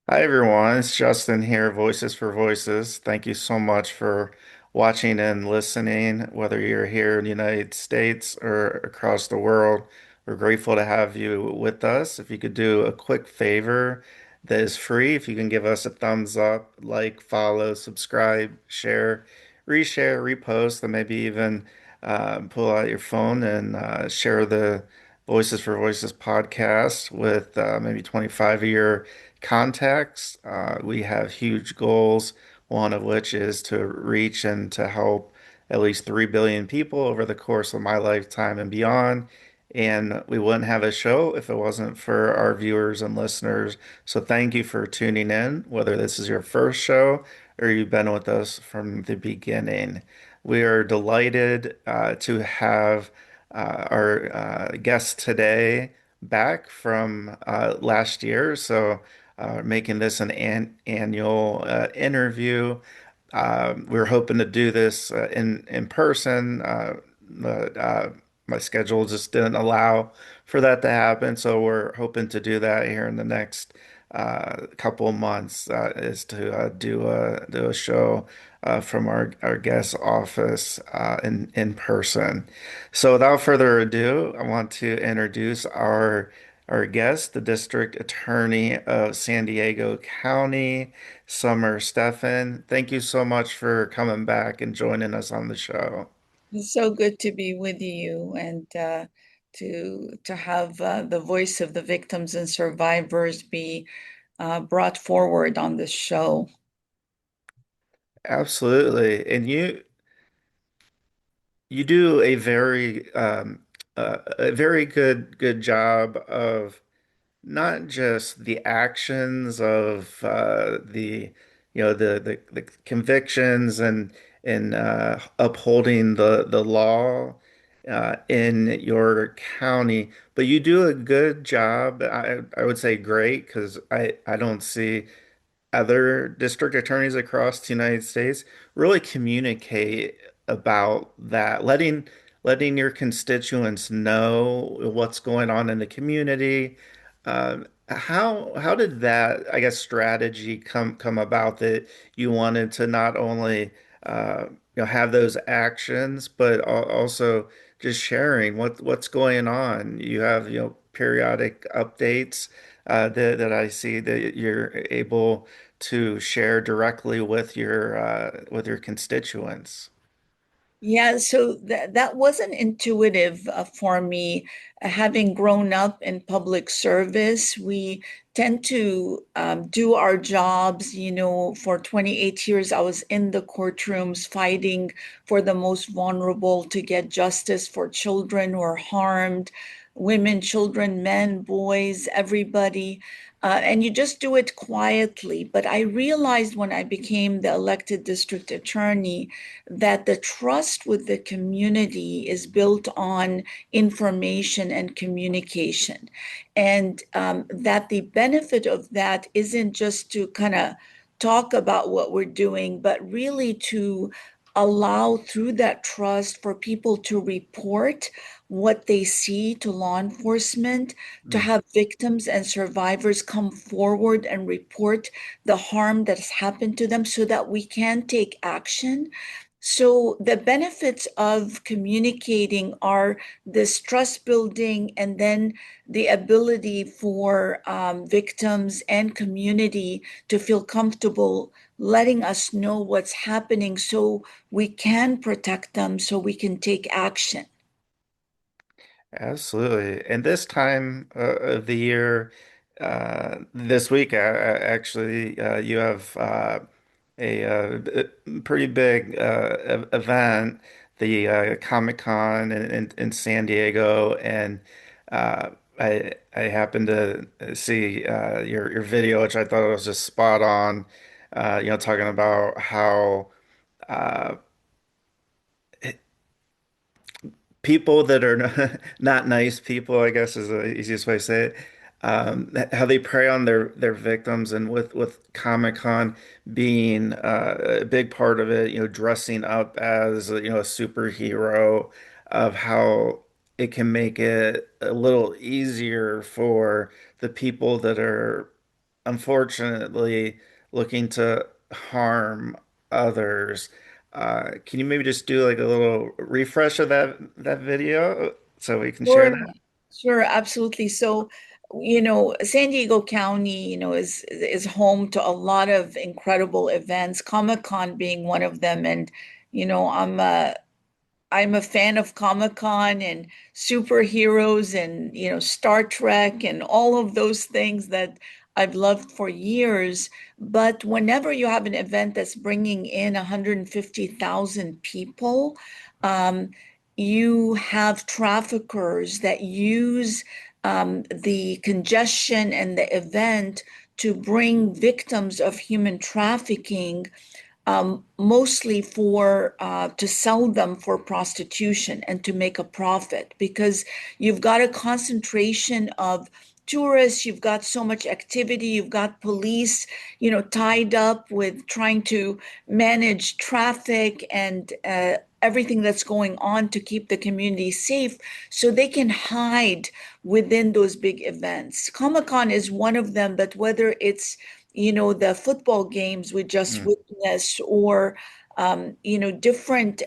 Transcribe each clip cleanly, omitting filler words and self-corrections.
Hi everyone, it's Justin here, Voices for Voices. Thank you so much for watching and listening, whether you're here in the United States or across the world. We're grateful to have you with us. If you could do a quick favor that is free, if you can give us a thumbs up, like, follow, subscribe, share, reshare, repost, and maybe even pull out your phone and share the Voices for Voices podcast with maybe 25 of your contacts. We have huge goals, one of which is to reach and to help at least 3 billion people over the course of my lifetime and beyond. And we wouldn't have a show if it wasn't for our viewers and listeners. So thank you for tuning in, whether this is your first show or you've been with us from the beginning. We are delighted to have our guest today back from last year. So making this an annual interview. We're hoping to do this in person, but my schedule just didn't allow for that to happen. So we're hoping to do that here in the next couple of months. Is to do a show from our guest office in person. So without further ado, I want to introduce our guest, the District Attorney of San Diego County, Summer Stephan. Thank you so much for coming back and joining us on the show. It's so good to be with you and to have the voice of the victims and survivors be brought forward on this show. Absolutely. And you do a very good job of not just the actions of the the convictions and upholding the law in your county, but you do a good job. I would say great because I don't see other district attorneys across the United States really communicate about that, letting your constituents know what's going on in the community. How did that, I guess, strategy come about that you wanted to not only have those actions, but also just sharing what's going on? You have periodic updates that I see that you're able to share directly with your constituents. Yeah, so that wasn't intuitive for me. Having grown up in public service, we tend to do our jobs. For 28 years, I was in the courtrooms fighting for the most vulnerable to get justice for children who are harmed, women, children, men, boys, everybody. And you just do it quietly. But I realized when I became the elected district attorney that the trust with the community is built on information and communication. And that the benefit of that isn't just to kind of talk about what we're doing, but really to allow through that trust for people to report what they see to law enforcement, to Mm. have victims and survivors come forward and report the harm that has happened to them so that we can take action. So the benefits of communicating are this trust building and then the ability for victims and community to feel comfortable letting us know what's happening so we can protect them, so we can take action. Absolutely. And this time of the year, this week, actually, you have pretty big event, the Comic-Con in San Diego, and I happened to see your video, which I thought was just spot on. Talking about how. Uh, People that are not nice people, I guess is the easiest way to say it. How they prey on their victims, and with Comic-Con being a big part of it, dressing up as a superhero, of how it can make it a little easier for the people that are unfortunately looking to harm others. Can you maybe just do like a little refresh of that video so we can share Sure, that? sure, absolutely. So, San Diego County, is home to a lot of incredible events, Comic-Con being one of them. And, you know, I'm a I'm a fan of Comic-Con and superheroes and, Star Trek and all of those things that I've loved for years. But whenever you have an event that's bringing in 150,000 people, um, you have traffickers that use the congestion and the event to bring victims of human trafficking, mostly for to sell them for prostitution and to make a profit, because you've got a concentration of tourists, you've got so much activity, you've got police, tied up with trying to manage traffic and everything that's going on to keep the community safe, so they can hide within those big events. Comic-Con is one of them, but whether it's the football games we just Mm, witnessed, or different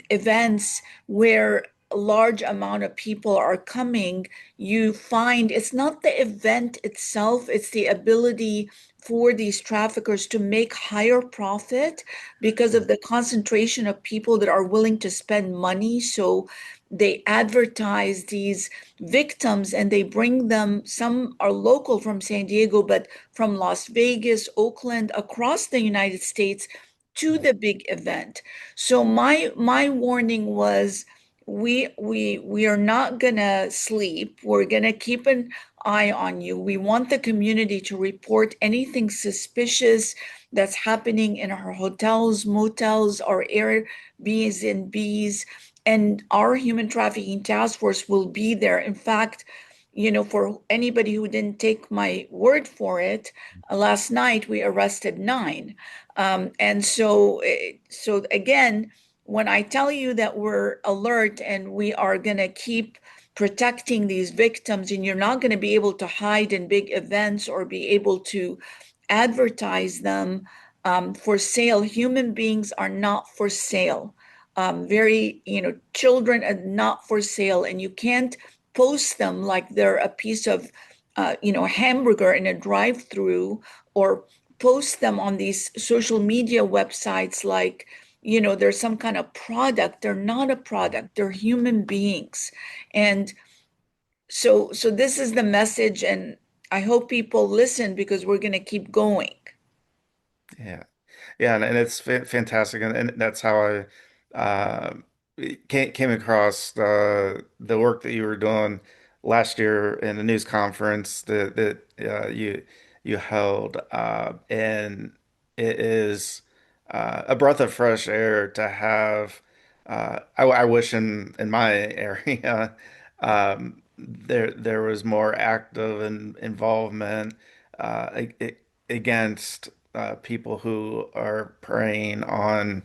events where a large amount of people are coming, you find it's not the event itself, it's the ability for these traffickers to make higher profit because mm, of the concentration of people that are willing to spend money. So they advertise these victims and they bring them, some are local from San Diego, but from Las Vegas, Oakland, across the United States to mm. the big event. So my warning was, we are not gonna sleep. We're gonna keep an eye on you. We want the community to report anything suspicious that's happening in our hotels, motels, or Airbnbs and Bs, and our human trafficking task force will be there. In fact, for anybody who didn't take my word for it, last night we arrested 9. And so again, when I tell you that we're alert and we are going to keep protecting these victims, and you're not going to be able to hide in big events or be able to advertise them for sale. Human beings are not for sale. Children are not for sale, and you can't post them like they're a piece of, hamburger in a drive-through, or post them on these social media websites like, they're some kind of product. They're not a product. They're human beings. And so this is the message, and I hope people listen because we're going to keep going. Yeah. Yeah, and it's fantastic, and that's how I came across the work that you were doing last year in a news conference that you held, and it is a breath of fresh air to have. I wish in my area there was more active involvement against people who are preying on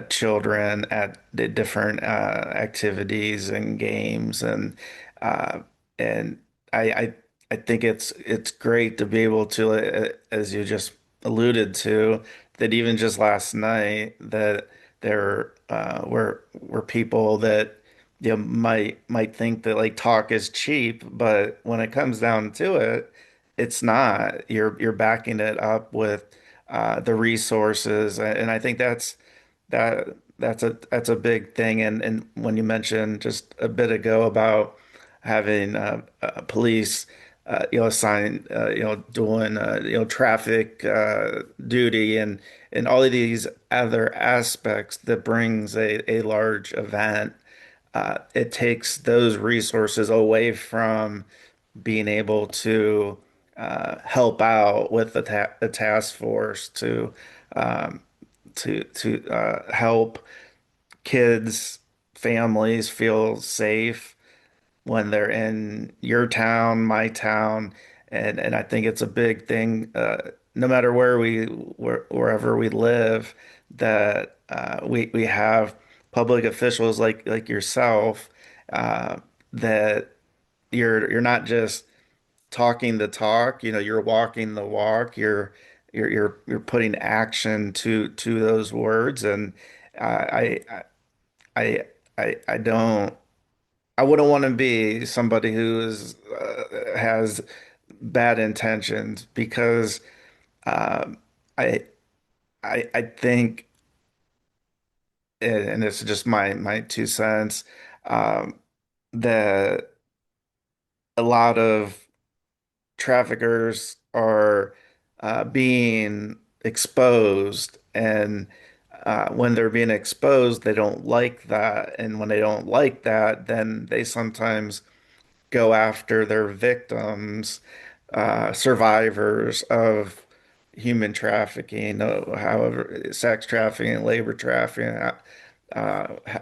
children at the different activities and games, uh, and I, I I think it's great to be able to, as you just alluded to, that even just last night that there were people that might think that like talk is cheap, but when it comes down to it, it's not. You're backing it up with the resources, and I think that's a big thing. And when you mentioned just a bit ago about having police, assign, doing traffic duty and all of these other aspects that brings a large event, it takes those resources away from being able to help out with the task force um, to help kids, families feel safe when they're in your town, my town, and I think it's a big thing, no matter wherever we live, that we have public officials like yourself, that you're not just talking the talk, you're walking the walk, you're putting action to those words. And I I I don't I wouldn't want to be somebody who has bad intentions because um, I I think, and it's just my 2 cents, um, that a lot of traffickers are being exposed, and when they're being exposed, they don't like that, and when they don't like that, then they sometimes go after their victims, survivors of human trafficking, however, sex trafficking, labor trafficking,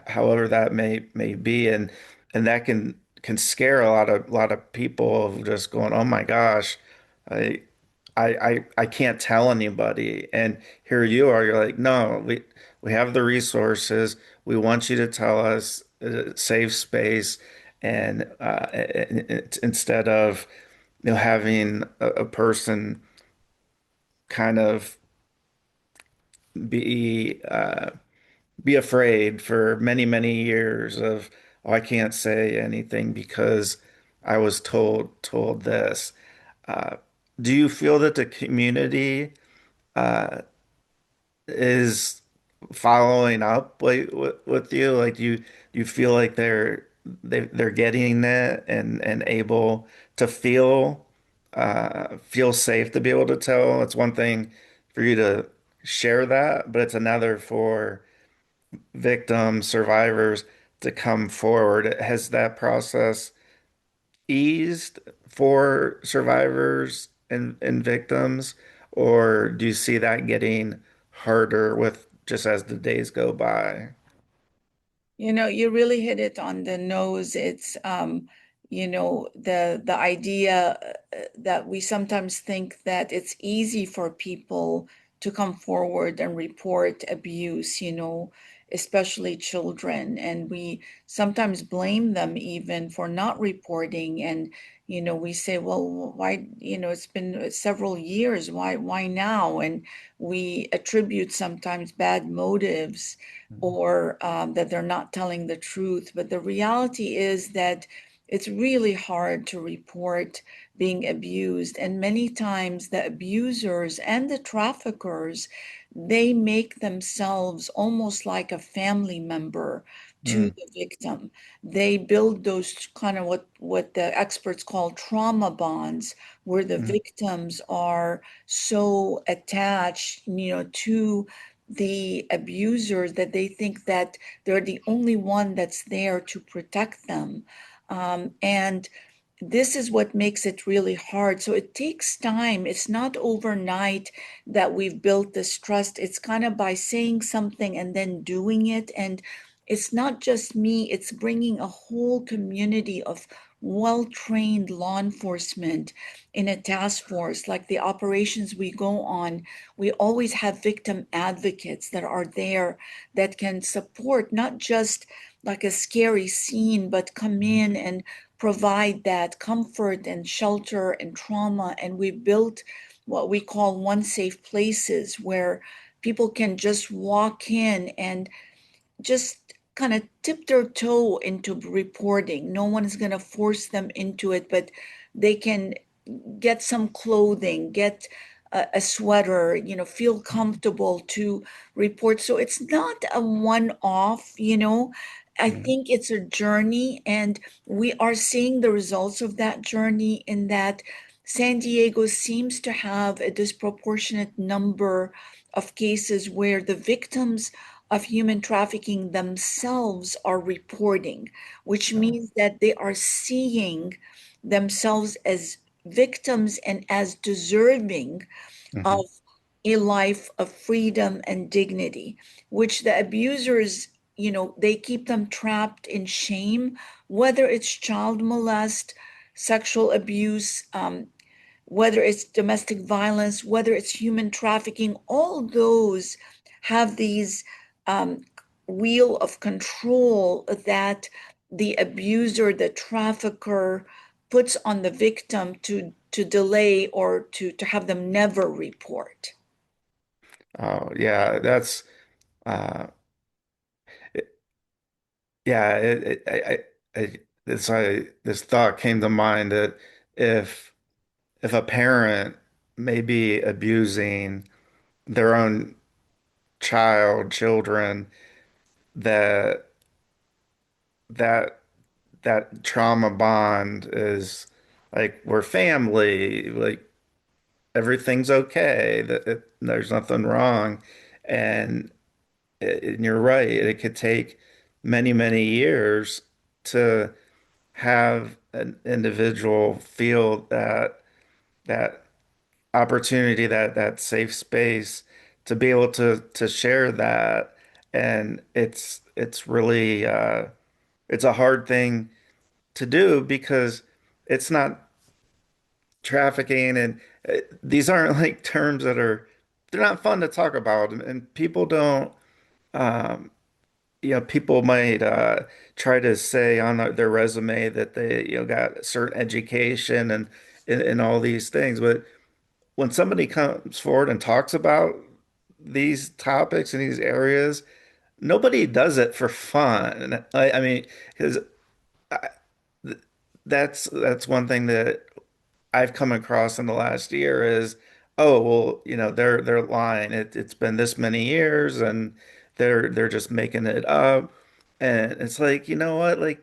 however that may be, and that can scare a lot of people of just going, oh my gosh, I I can't tell anybody, and here you are, you're like, no, we have the resources, we want you to tell us, safe space, and instead of having a person kind of be be afraid for many years of, oh, I can't say anything because I was told this. Uh, do you feel that the community uh, is following up with you? Like, do you feel like they're getting it and able to feel safe to be able to tell? It's one thing for you to share that, but it's another for victims, survivors to come forward. Has that process eased for survivors and victims, or do you see that getting harder with just as the days go by? You really hit it on the nose. It's the idea that we sometimes think that it's easy for people to come forward and report abuse, especially children, and we sometimes blame them even for not reporting. And we say, well, why, it's been several years, why now? And we attribute sometimes bad motives, or that they're not telling the truth. But the reality is that it's really hard to report being abused. And many times the abusers and the traffickers, they make themselves almost like a family member to Mm, the victim. They build those kind of what the experts call trauma bonds, where the mm, victims are so attached, to the abusers, that they think that they're the only one that's there to protect them. And this is what makes it really hard. So it takes time. It's not overnight that we've built this trust. It's kind of by saying something and then doing it. And it's not just me, it's bringing a whole community of well-trained law enforcement in a task force. Like the operations we go on, we always have victim advocates that are there that can support not just like a scary scene, but come mm, in and provide that comfort and shelter and trauma. And we built what we call one safe places, where people can just walk in and just kind of tip their toe into reporting. No one is going to force them into it, but they can get some clothing, get a sweater, feel comfortable to report. So it's not a one off, I mm, think it's a journey, and we are seeing the results of that journey in that San Diego seems to have a disproportionate number of cases where the victims of human trafficking themselves are reporting, which oh, means that they are seeing themselves as victims and as deserving mhm, of a life of freedom and dignity, which the abusers, they keep them trapped in shame, whether it's child molest, sexual abuse, whether it's domestic violence, whether it's human trafficking. All those have these um, wheel of control that the abuser, the trafficker, puts on the victim to delay or to have them never report. Oh, yeah, that's uh it- yeah, this thought came to mind that if if a parent may be abusing their own children, that that that trauma bond is like we're family, like everything's okay, there's nothing wrong. And, and you're right, it could take many, many years to have an individual feel that opportunity, that safe space to be able to share that. And it's really it's a hard thing to do because it's not trafficking, and these aren't like terms that are they're not fun to talk about, and people don't um people might try to say on their resume that they got a certain education and all these things, but when somebody comes forward and talks about these topics in these areas, nobody does it for fun. I mean, because that's one thing that I've come across in the last year is, oh, well, they're lying. It's been this many years and they're just making it up. And it's like, you know what? Like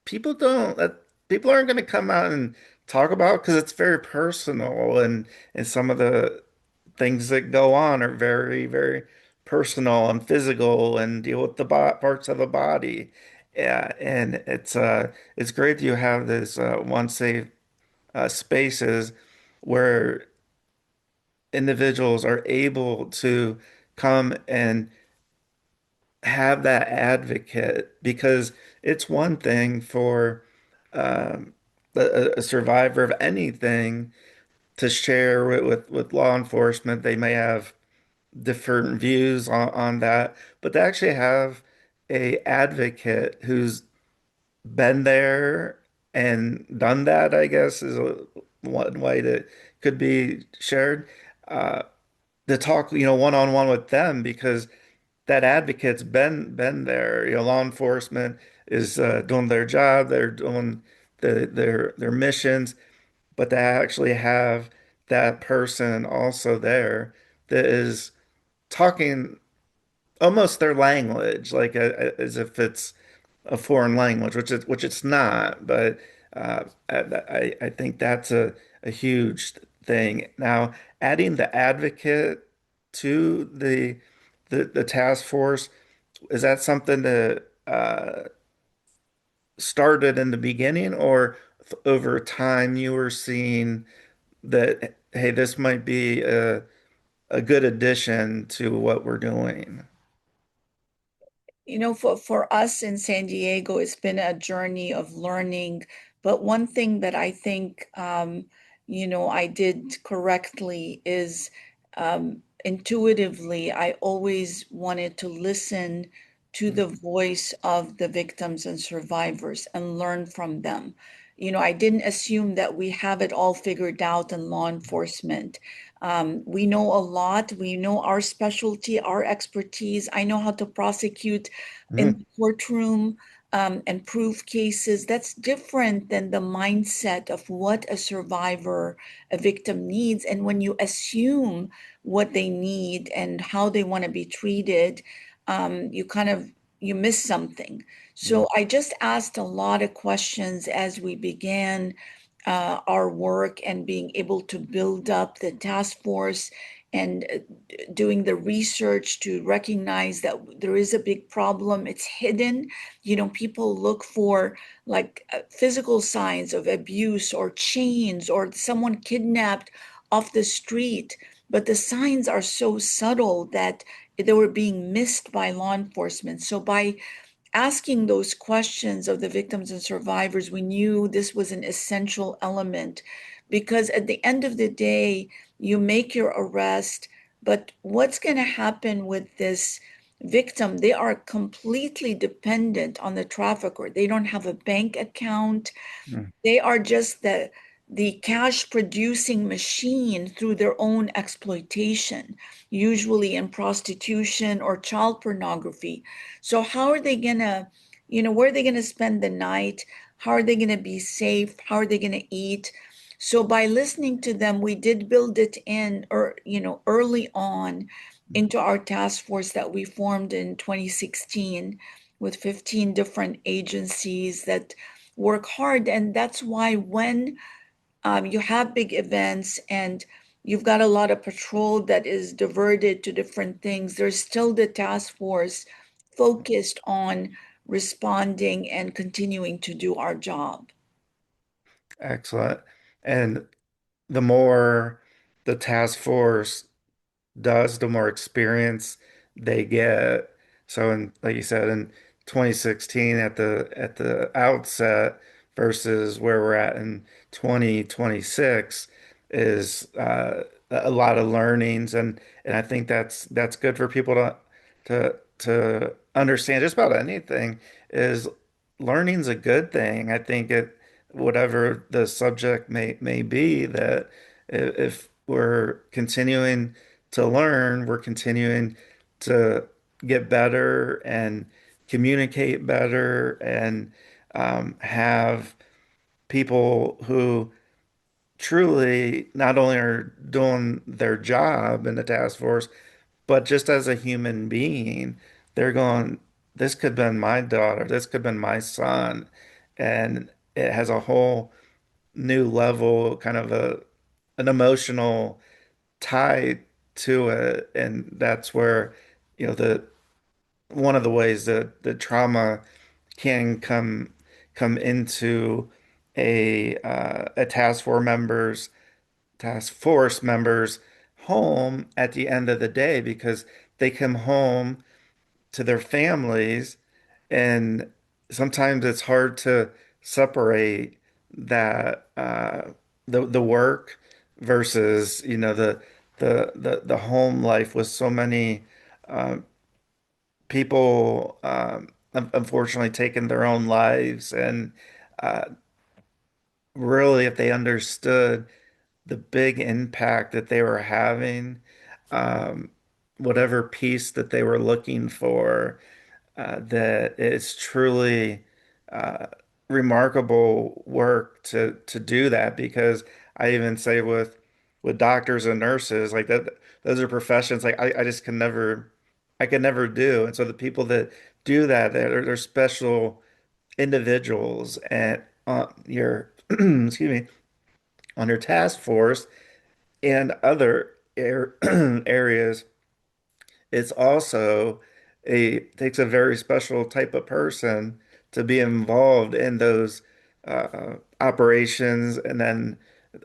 people don't that people aren't going to come out and talk about because it's very personal, and some of the things that go on are very, very personal and physical and deal with the bo parts of the body. Yeah, and it's great that you have this one safe spaces where individuals are able to come and have that advocate, because it's one thing for um, a survivor of anything to share with law enforcement. They may have different views on that, but to actually have a advocate who's been there and done that, I guess, is one way that could be shared. Uh, to talk, one-on-one with them, because that advocate's been there. Law enforcement is doing their job, they're doing their missions, but to actually have that person also there that is talking almost their language, like as if it's a foreign language, which it's not. But I think that's a huge thing. Now, adding the advocate to the task force, is that something that started in the beginning, or over time you were seeing that, hey, this might be a good addition to what we're doing? For us in San Diego, it's been a journey of learning. But one thing that I think, I did correctly is intuitively, I always wanted to listen to the voice of the victims and survivors and learn from them. I didn't assume that we have it all figured out in law enforcement. We know a lot. We know our specialty, our expertise. I know how to prosecute in Mm, the courtroom and prove cases. That's different than the mindset of what a survivor, a victim needs. And when you assume what they need and how they want to be treated, you miss something. mm, So I just asked a lot of questions as we began our work and being able to build up the task force and doing the research to recognize that there is a big problem. It's hidden. People look for like physical signs of abuse or chains or someone kidnapped off the street, but the signs are so subtle that they were being missed by law enforcement. So by asking those questions of the victims and survivors, we knew this was an essential element because at the end of the day, you make your arrest, but what's going to happen with this victim, they are completely dependent on the trafficker. They don't have a bank account. Mm. They are just the cash producing machine through their own exploitation, usually in prostitution or child pornography. So how are they gonna, where are they gonna spend the night? How are they gonna be safe? How are they gonna eat? So by listening to them, we did build it in, or early on into our task force that we formed in 2016 with 15 different agencies that work hard. And that's why when you have big events and you've got a lot of patrol that is diverted to different things, there's still the task force focused on responding and continuing to do our job. Excellent. And the more the task force does, the more experience they get. So, like you said, in 2016 at the outset versus where we're at in 2026 is a lot of learnings, and I think that's good for people to understand just about anything is learning's a good thing. I think it whatever the subject may be that if we're continuing to learn, we're continuing to get better and communicate better and have people who truly not only are doing their job in the task force, but just as a human being, they're going, this could have been my daughter, this could have been my son. And it has a whole new level, kind of an emotional tie to it, and that's where the one of the ways that the trauma can come into a task force member's home at the end of the day because they come home to their families, and sometimes it's hard to separate that the work versus the home life with so many uh, people unfortunately taking their own lives, and uh, really if they understood the big impact that they were having, um, whatever peace that they were looking for, that it's truly uh, remarkable work to do that because I even say with doctors and nurses like that those are professions like I just can never I could never do, and so the people that do that they're special individuals and your excuse me on your task force and other areas. It's also takes a very special type of person to be involved in those operations, and then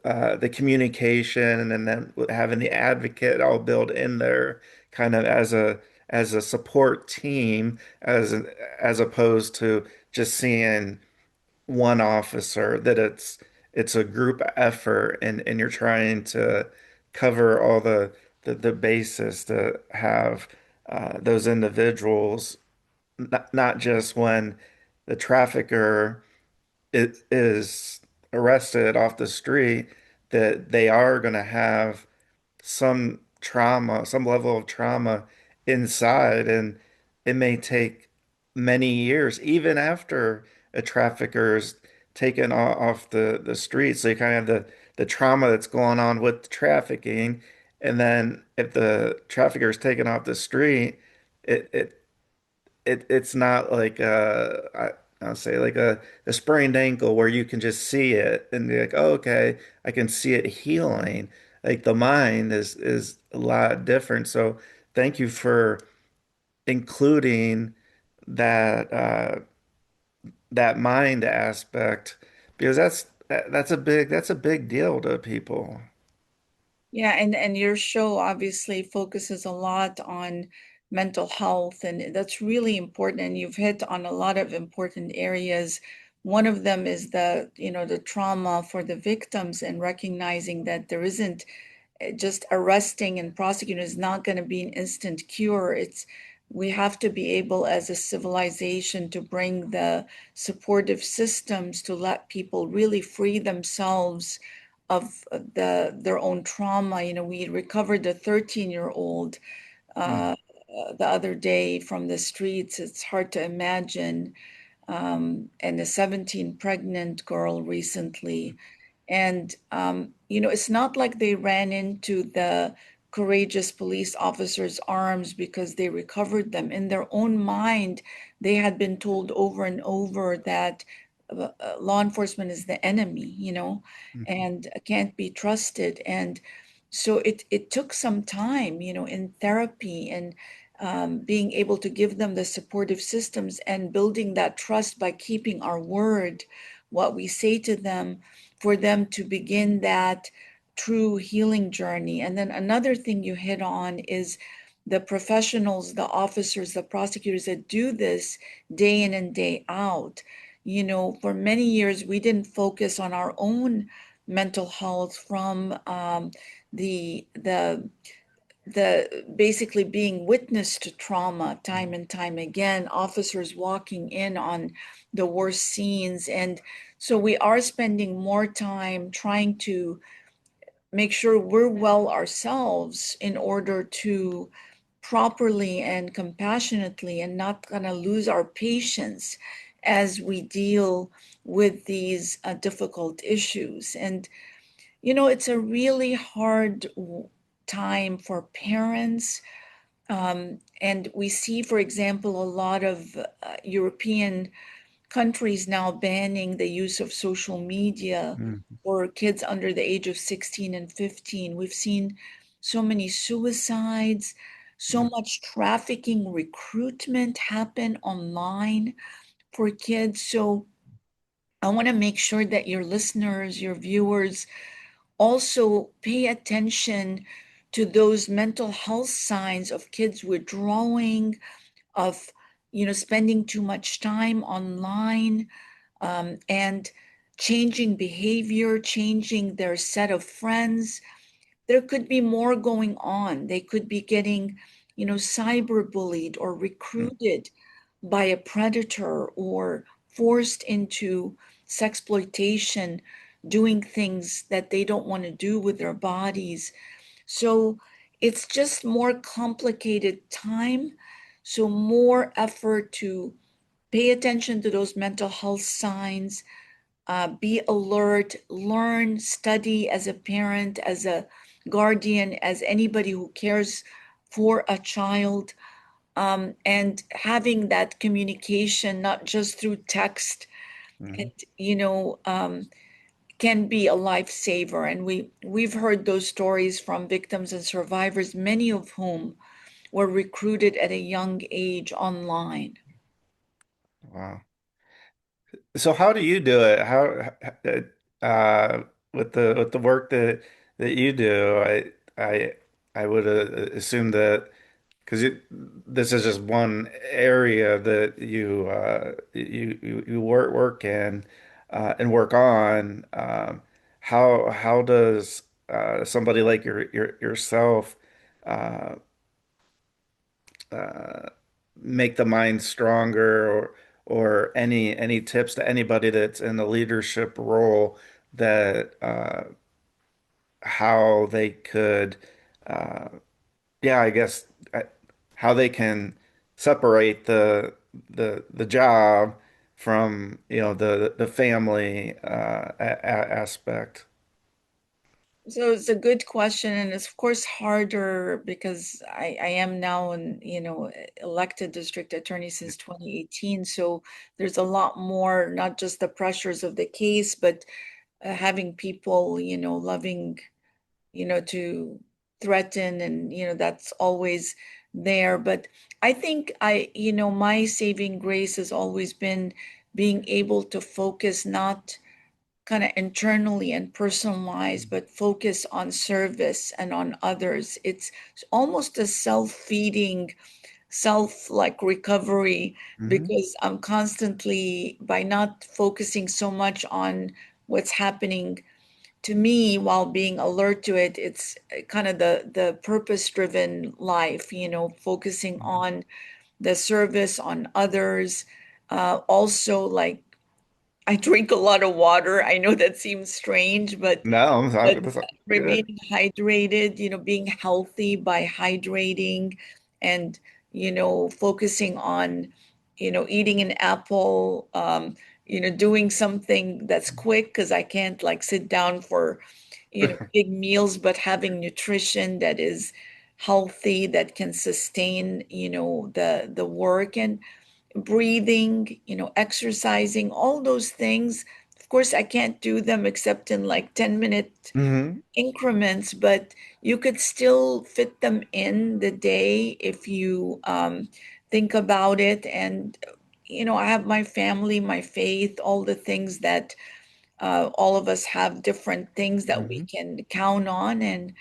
the communication, and then having the advocate all built in there, kind of as a support team, as opposed to just seeing one officer, that it's a group effort, and you're trying to cover all the bases to have those individuals not just when the trafficker is arrested off the street, that they are going to have some trauma, some level of trauma inside, and it may take many years, even after a trafficker is taken off the street. So you kind of have the trauma that's going on with trafficking, and then if the trafficker is taken off the street, it it it's not like I'll say like a sprained ankle where you can just see it and be like, oh, okay, I can see it healing. Like the mind is a lot different. So thank you for including that that mind aspect because that's a big deal to people. Yeah, and your show obviously focuses a lot on mental health, and that's really important. And you've hit on a lot of important areas. One of them is the trauma for the victims and recognizing that there isn't just arresting and prosecuting is not going to be an instant cure. It's we have to be able as a civilization to bring the supportive systems to let people really free themselves of their own trauma. You know, we recovered a 13-year-old Mm, the other day from the streets. It's hard to imagine. And a 17 pregnant girl recently. And, you know, it's not like they ran into the courageous police officers' arms because they recovered them. In their own mind, they had been told over and over that law enforcement is the enemy, you know, mhm, and can't be trusted. And so it took some time, you know, in therapy and being able to give them the supportive systems and building that trust by keeping our word, what we say to them, for them to begin that true healing journey. And then another thing you hit on is the professionals, the officers, the prosecutors that do this day in and day out. You know, for many years, we didn't focus on our own mental health from the the basically being witness to trauma time and time again, officers walking in on the worst scenes. And so we are spending more time trying to make sure we're well ourselves in order to properly and compassionately and not going to lose our patience as we deal with these difficult issues. And you know, it's a really hard time for parents, and we see, for example, a lot of European countries now banning the use of social media mm, for kids under the age of 16 and 15. We've seen so many suicides, so yeah, much trafficking, recruitment happen online for kids. So I want to make sure that your listeners, your viewers, also pay attention to those mental health signs of kids withdrawing, of spending too much time online, and changing behavior, changing their set of friends. There could be more going on. They could be getting cyberbullied or mm, recruited by a predator or forced into sexploitation, doing things that they don't want to do with their bodies. So it's just more complicated time. So more effort to pay attention to those mental health signs, be alert, learn, study as a parent, as a guardian, as anybody who cares for a child, and having that communication, not just through text, mhm. it, can be a lifesaver. And we've heard those stories from victims and survivors, many of whom were recruited at a young age online. Wow. So how do you do it? With the work that you do, I would assume that because this is just one area that you work in and work on. How does somebody like yourself uh, uh, make the mind stronger, or any tips to anybody that's in a leadership role that how they could uh, yeah, I guess how they can separate the job from the family aspect. So it's a good question, and it's of course harder because I am now an elected district attorney since 2018. So there's a lot more, not just the pressures of the case, but having people loving to threaten, and that's always there. But I think my saving grace has always been being able to focus not kind of internally and personalized, but focus on service and on others. It's almost a self-feeding, self like recovery, Hmm. because I'm constantly, by not focusing so much on what's happening to me while being alert to it, it's kind of the purpose driven life, focusing on the service on others. Also, like I drink a lot of water. I know that seems strange, No, but that's good. remaining hydrated, being healthy by hydrating and, focusing on, eating an apple, doing something that's quick because I can't like sit down for, big meals, but having nutrition that is healthy that can sustain, the work and breathing, exercising, all those things. Of course, I can't do them except in like 10-minute Hmm. increments, but you could still fit them in the day if you think about it. And, I have my family, my faith, all the things that all of us have different things that we Hmm. can count on.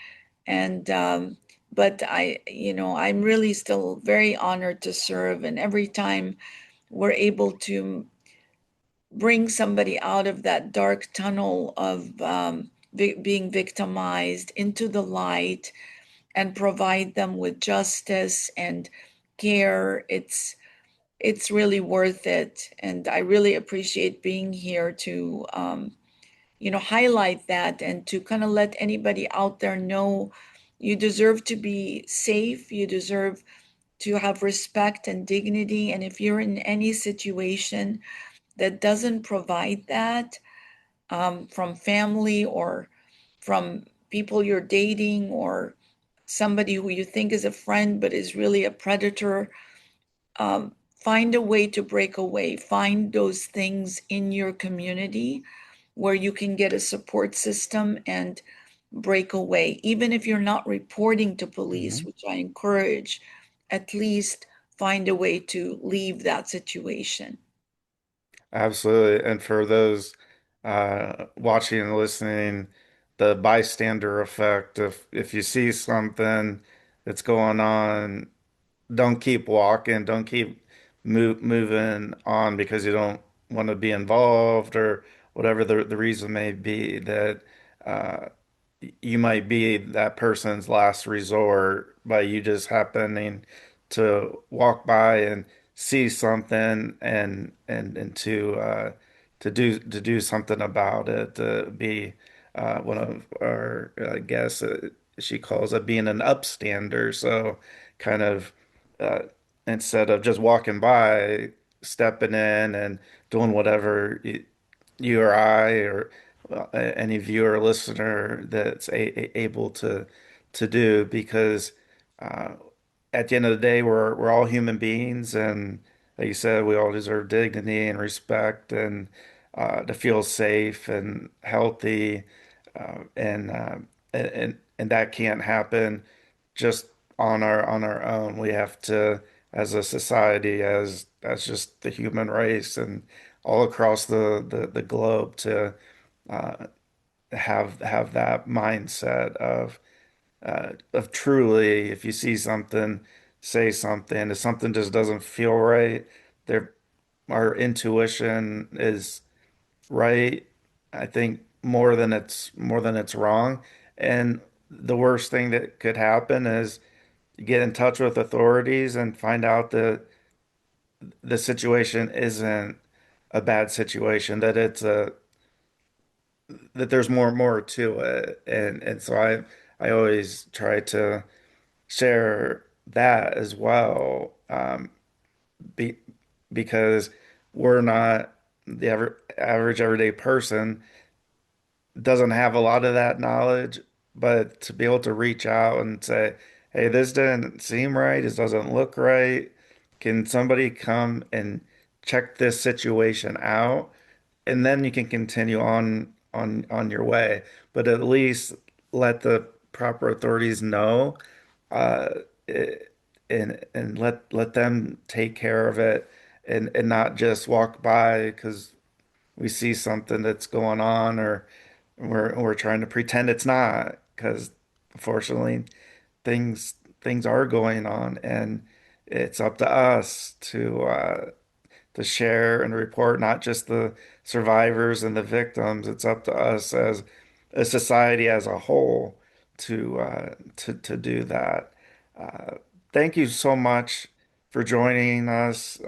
But I'm really still very honored to serve. And every time we're able to bring somebody out of that dark tunnel of being victimized into the light and provide them with justice and care. It's really worth it, and I really appreciate being here to highlight that and to kind of let anybody out there know you deserve to be safe. You deserve to have respect and dignity. And if you're in any situation that doesn't provide that, from family or from people you're dating or somebody who you think is a friend but is really a predator, find a way to break away. Find those things in your community where you can get a support system and break away. Even if you're not reporting to police, Hmm. which I encourage, at least find a way to leave that situation. Absolutely. And for those watching and listening, the bystander effect, if you see something that's going on, don't keep walking, don't keep moving on because you don't want to be involved or whatever the reason may be that uh, you might be that person's last resort by you just happening to walk by and see something and to do something about it, to be one of our guests, she calls it being an upstander. So kind of uh, instead of just walking by, stepping in and doing whatever you or I or any viewer or listener that's able to do, because uh, at the end of the day, we're all human beings, and like you said, we all deserve dignity and respect, and to feel safe and healthy, and that can't happen just on our own. We have to, as a society, as just the human race, and all across the globe, to uh, have that mindset of truly, if you see something, say something. If something just doesn't feel right, there, our intuition is right. I think more than it's wrong. And the worst thing that could happen is you get in touch with authorities and find out that the situation isn't a bad situation, that it's a that there's more to it. And so I always try to share that as well, be, because we're not the average everyday person doesn't have a lot of that knowledge, but to be able to reach out and say, hey, this didn't seem right, this doesn't look right. Can somebody come and check this situation out? And then you can continue on your way. But at least let the proper authorities know, uh, it, and let them take care of it, and not just walk by because we see something that's going on, or we're trying to pretend it's not, because unfortunately things are going on, and it's up to us to share and report, not just the survivors and the victims. It's up to us as a society as a whole to do that. Uh, Thank you so much for joining us,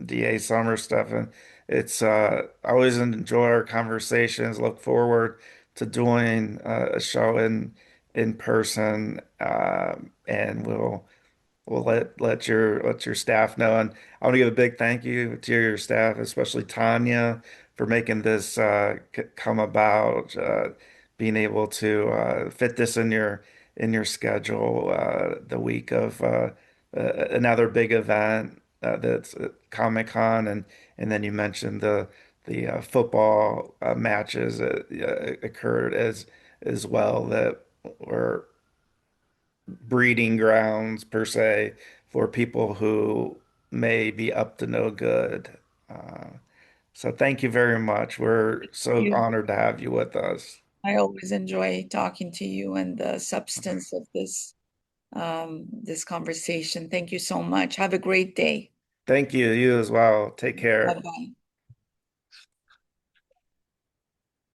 DA Summer, Stephan. I always enjoy our conversations. Look forward to doing a show in person, and we'll let your staff know. And I want to give a big thank you to your staff, especially Tanya, for making this come about, being able to fit this in your schedule the week of another big event that's Comic-Con, and then you mentioned the football matches that occurred as well that were breeding grounds per se for people who may be up to no good. Uh, so thank you very much. We're so You, honored to have you with us. I always enjoy talking to you and the substance of this conversation. Thank you so much. Have a great day. Thank you, you as well. Take Bye care. bye.